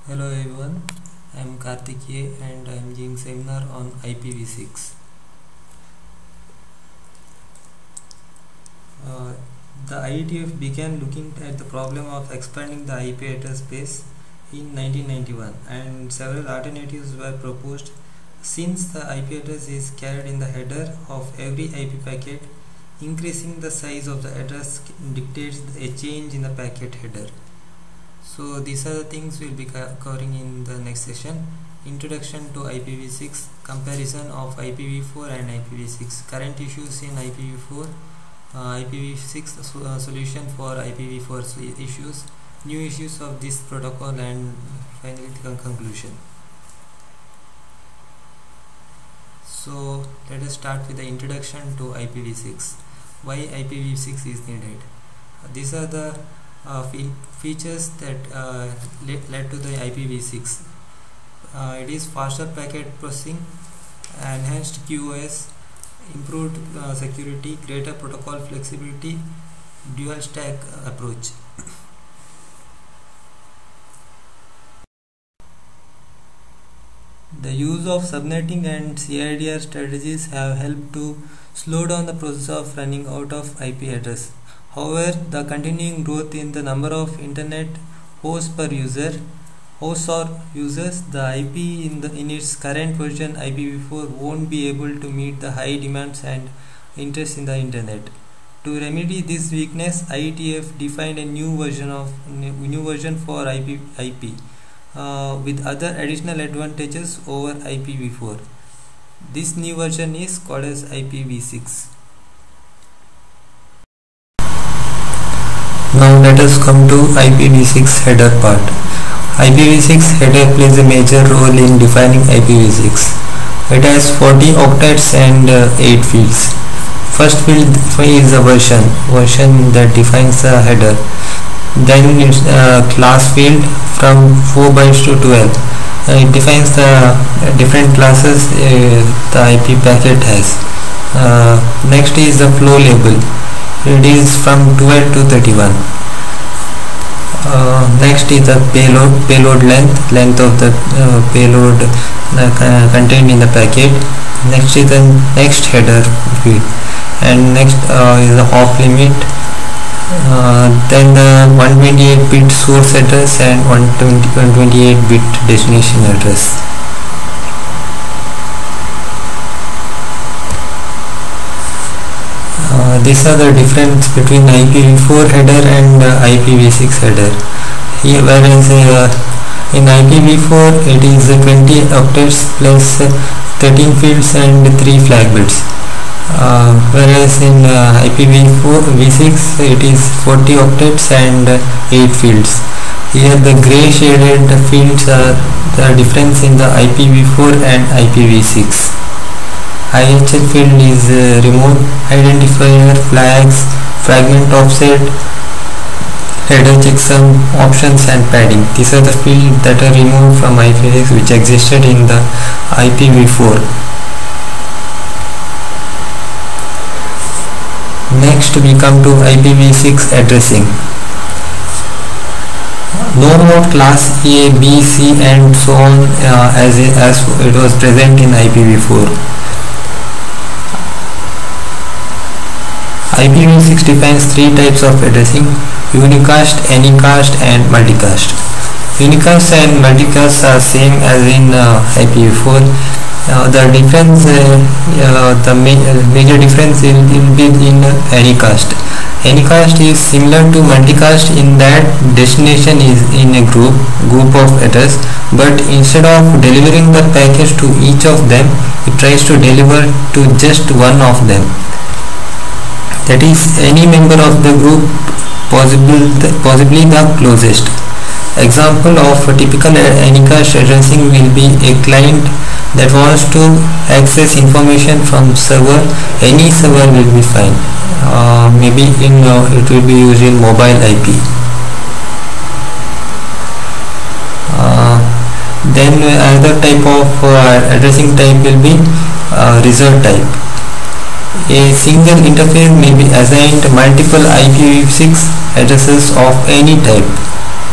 Hello everyone, I am Karthikeya and I am giving seminar on IPv6. The IETF began looking at the problem of expanding the IP address space in 1991 and several alternatives were proposed. Since the IP address is carried in the header of every IP packet, increasing the size of the address dictates a change in the packet header. So these are the things we'll be covering in the next session. Introduction to IPv6, comparison of IPv4 and IPv6, current issues in IPv4, IPv6 solution for IPv4 issues, new issues of this protocol, and finally the conclusion. So let us start with the introduction to IPv6. Why IPv6 is needed? These are the features that led to the IPv6. It is faster packet processing, enhanced QoS, improved security, greater protocol flexibility, dual stack approach. The use of subnetting and CIDR strategies have helped to slow down the process of running out of IP address. However, the continuing growth in the number of internet hosts per user, the IP in its current version IPv4 won't be able to meet the high demands and interest in the internet. To remedy this weakness, IETF defined a new version for IP with other additional advantages over IPv4. This new version is called as IPv6. Now let us come to IPv6 header part. IPv6 header plays a major role in defining IPv6. It has 40 octets and 8 fields. First field is the version that defines the header. Then it's class field from 4 bytes to 12. It defines the different classes the IP packet has. Next is the flow label. It is from 12 to 31. Next is the payload length of the payload contained in the packet. Next is the next header field, and next is the off limit. Then the 128-bit source address and 128-bit destination address. These are the difference between IPv4 header and IPv6 header. Here, whereas in IPv4 it is 20 octets plus 13 fields and 3 flag bits. Whereas in IPv6 it is 40 octets and 8 fields. Here the grey shaded fields are the difference in the IPv4 and IPv6. IHL field is removed, identifier, flags, fragment offset, header checksum, options and padding. These are the fields that are removed from IPv6 which existed in the IPv4. Next we come to IPv6 addressing. No more class A, B, C and so on as it was present in IPv4. IPv6 defines 3 types of addressing: unicast, anycast and multicast. Unicast and multicast are same as in IPv4. The difference, the major difference will be in anycast. Anycast is similar to multicast in that destination is in a group of address, but instead of delivering the package to each of them, it tries to deliver to just one of them. That is any member of the group, possibly the closest. Example of a typical anycast addressing will be a client that wants to access information from server. Any server will be fine. Maybe it will be used in mobile IP. Then another type of addressing type will be reserved type. A single interface may be assigned multiple IPv6 addresses of any type.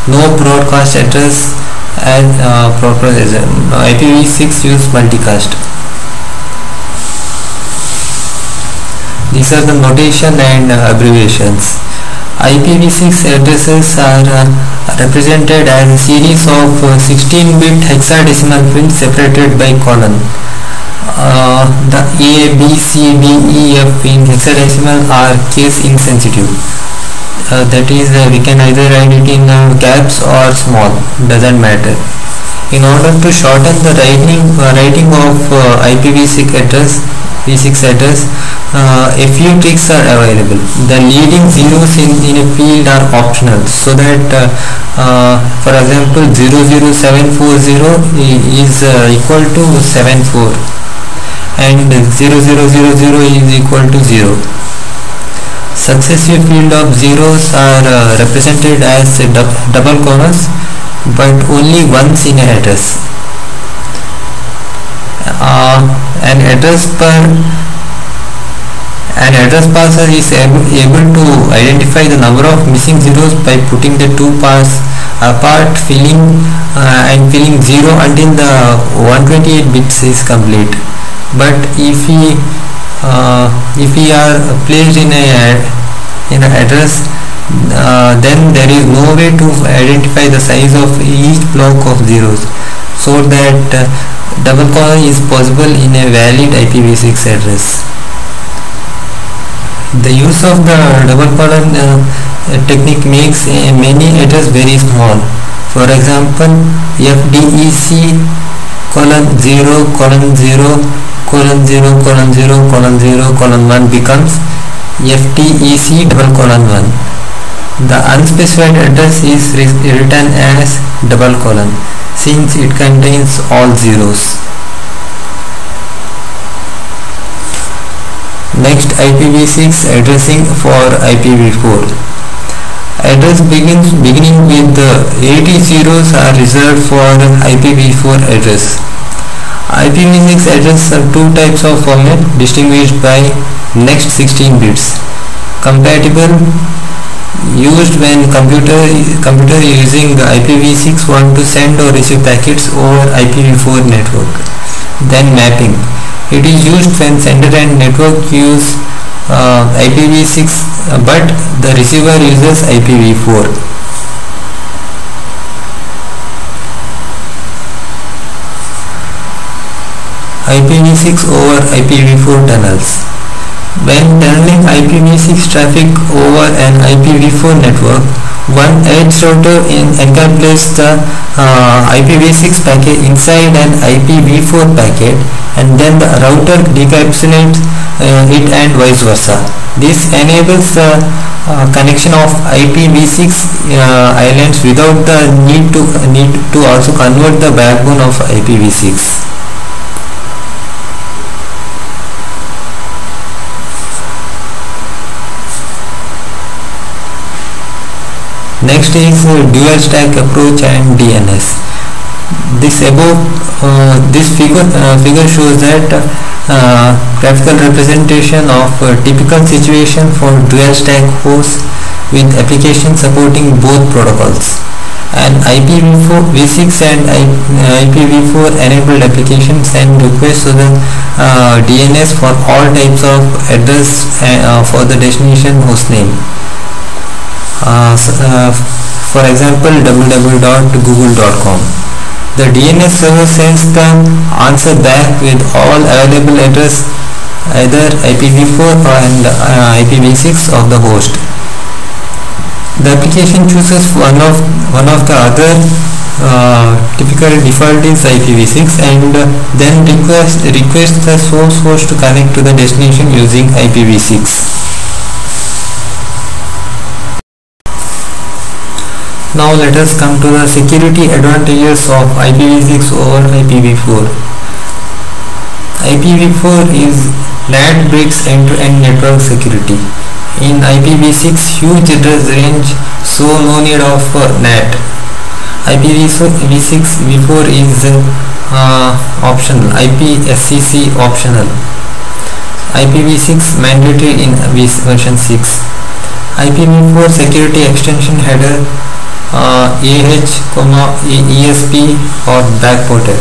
No broadcast address as proper as IPv6 use multicast. These are the notation and abbreviations. IPv6 addresses are represented as a series of 16-bit hexadecimal fields separated by colon. The A, B, C, D, E, F in hexadecimal are case insensitive. That is, we can either write it in caps or small, doesn't matter. In order to shorten the writing of IPv6 address, a few tricks are available. The leading zeros in a field are optional, so that for example 00740 is equal to 74 and 0000 is equal to 0. Successive field of zeros are represented as double colons, but only once in an address. An address parser is able to identify the number of missing zeros by putting the two parts apart, filling 0 until the 128 bits is complete. But if we are placed in an address, then there is no way to identify the size of each block of zeros, so that double colon is possible in a valid IPv6 address. The use of the double colon technique makes many address very small. For example, FDEC colon 0 colon 0 colon 0 colon 0 colon 0 colon 1 becomes FTEC double colon 1. The unspecified address is written as double colon since it contains all zeros. Next, IPv6 addressing for IPv4. Address beginning with the 80 zeros are reserved for IPv4 address. IPv6 address are two types of format distinguished by next 16 bits. Compatible, used when computer using IPv6 want to send or receive packets over IPv4 network. Then mapping. It is used when sender and network use IPv6 but the receiver uses IPv4. IPv6 over IPv4 tunnels. When tunneling IPv6 traffic over an IPv4 network, one edge router encapsulates the IPv6 packet inside an IPv4 packet, and then the router decapsulates it and vice versa. This enables the connection of IPv6 islands without the need to also convert the backbone of IPv6. Next is dual stack approach and DNS. This figure shows that graphical representation of a typical situation for dual stack hosts with applications supporting both protocols. An IPv6 and IPv4 enabled applications send requests to the DNS for all types of address for the destination host name. For example, www.google.com. The DNS server sends the answer back with all available address, either IPv4 and IPv6 of the host. The application chooses one of the other. Typical default is IPv6, and then request the source host to connect to the destination using IPv6. Now let us come to the security advantages of IPv6 over IPv4. IPv4 is NAT breaks end-to-end network security. In IPv6, huge address range, so no need of NAT. IPv4 is optional, IPSCC optional. IPv6 mandatory in version 6. IPv4 security extension header ESP or backported.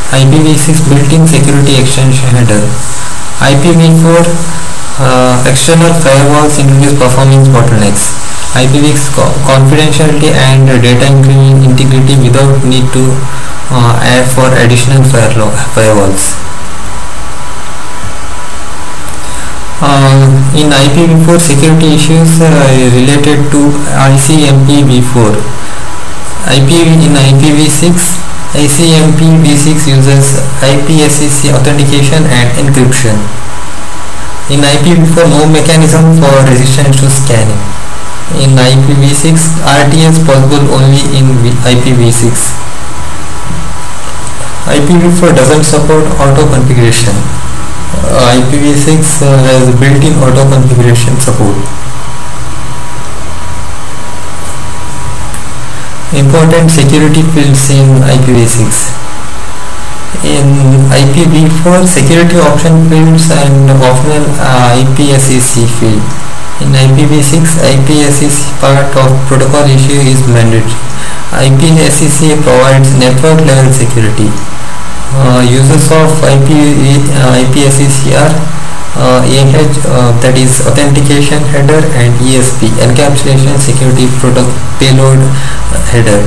IPv6 built-in security extension header. IPv4 external firewalls introduce performance bottlenecks. IPv6 confidentiality and data integrity without need to add for additional firewalls. In IPv4, security issues related to ICMP-v4. In IPv6, ICMP-v6 uses IPSEC authentication and encryption. In IPv4, no mechanism for resistance to scanning. In IPv6, RTS possible only in IPv6. IPv4 doesn't support auto configuration. IPv6 has built-in auto configuration support. Important security fields in IPv6. In IPv4, security option fields and optional IPSEC field. In IPv6, IPSEC part of protocol issue is mandatory. IPSEC provides network level security. Uses of IPSEC are that is authentication header, and ESP encapsulation security protocol payload header.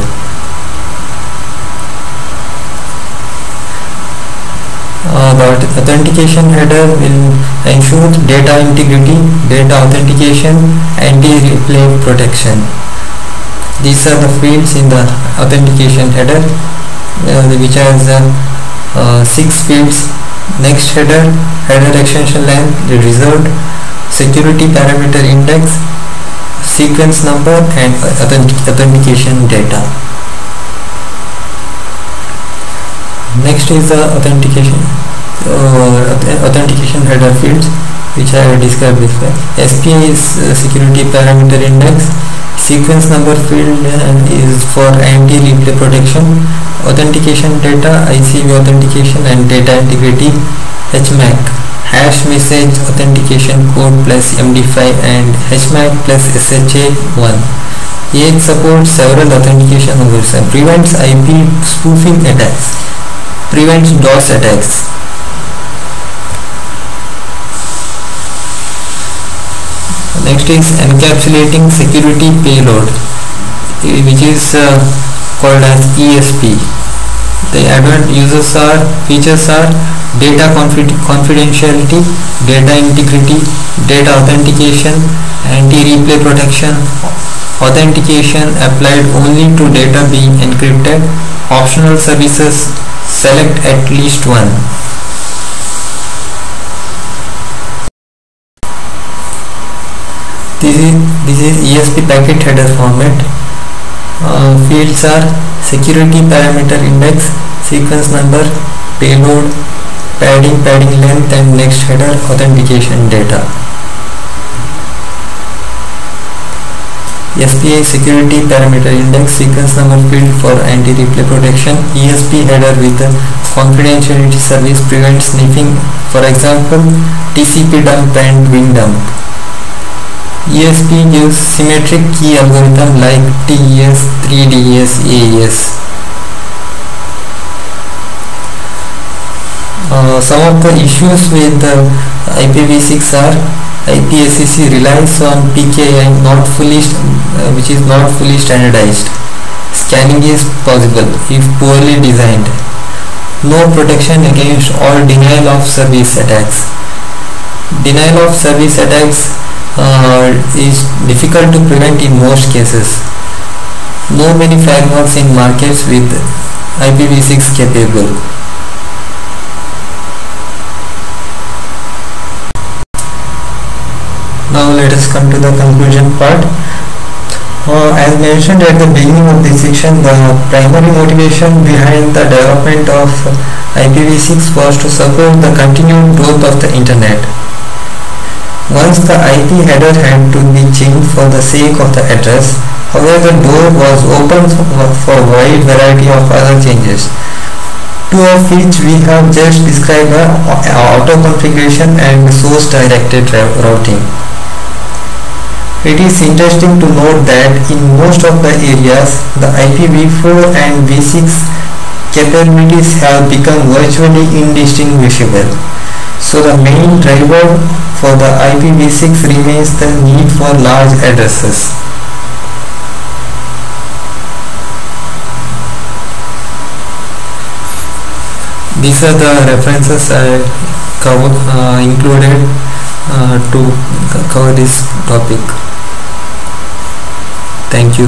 The authentication header will ensure data integrity, data authentication, anti-replay protection. These are the fields in the authentication header, which has 6 fields: next header, header extension length, the reserved, security parameter index, sequence number, and authentication data. Next is the authentication header fields, which I have described before. SPI is security parameter index. Sequence number field is for anti-replay protection. Authentication data, ICV authentication and data integrity. HMAC, hash message authentication code plus MD5, and HMAC plus SHA-1. AX supports several authentication methods and prevents IP spoofing attacks, prevents DOS attacks. Next is encapsulating security payload, which is called as ESP. The advanced features are data confidentiality, data integrity, data authentication, anti-replay protection, authentication applied only to data being encrypted, optional services, select at least one. This is ESP packet header format. Fields are security parameter index, sequence number, payload, padding length, and next header authentication data. SPI security parameter index, sequence number field for anti-replay protection. ESP header with the confidentiality service prevents sniffing, for example TCP dump and wing dump. ESP gives symmetric key algorithm like TES, 3DES, AES. Some of the issues with IPv6 are IPSEC relies on PKI which is not fully standardized. Scanning is possible if poorly designed. No protection against all denial of service attacks. Denial of service attacks is difficult to prevent in most cases. No many firewalls in markets with IPv6 capable. Now let us come to the conclusion part. As mentioned at the beginning of this section, the primary motivation behind the development of IPv6 was to support the continued growth of the internet. Once the IP header had to be changed for the sake of the address, however, the door was open for a wide variety of other changes, two of which we have just described: auto configuration and source directed routing. It is interesting to note that in most of the areas, the IPv4 and v6 capabilities have become virtually indistinguishable. So the main driver for the IPv6 remains the need for large addresses. These are the references I included to cover this topic. Thank you.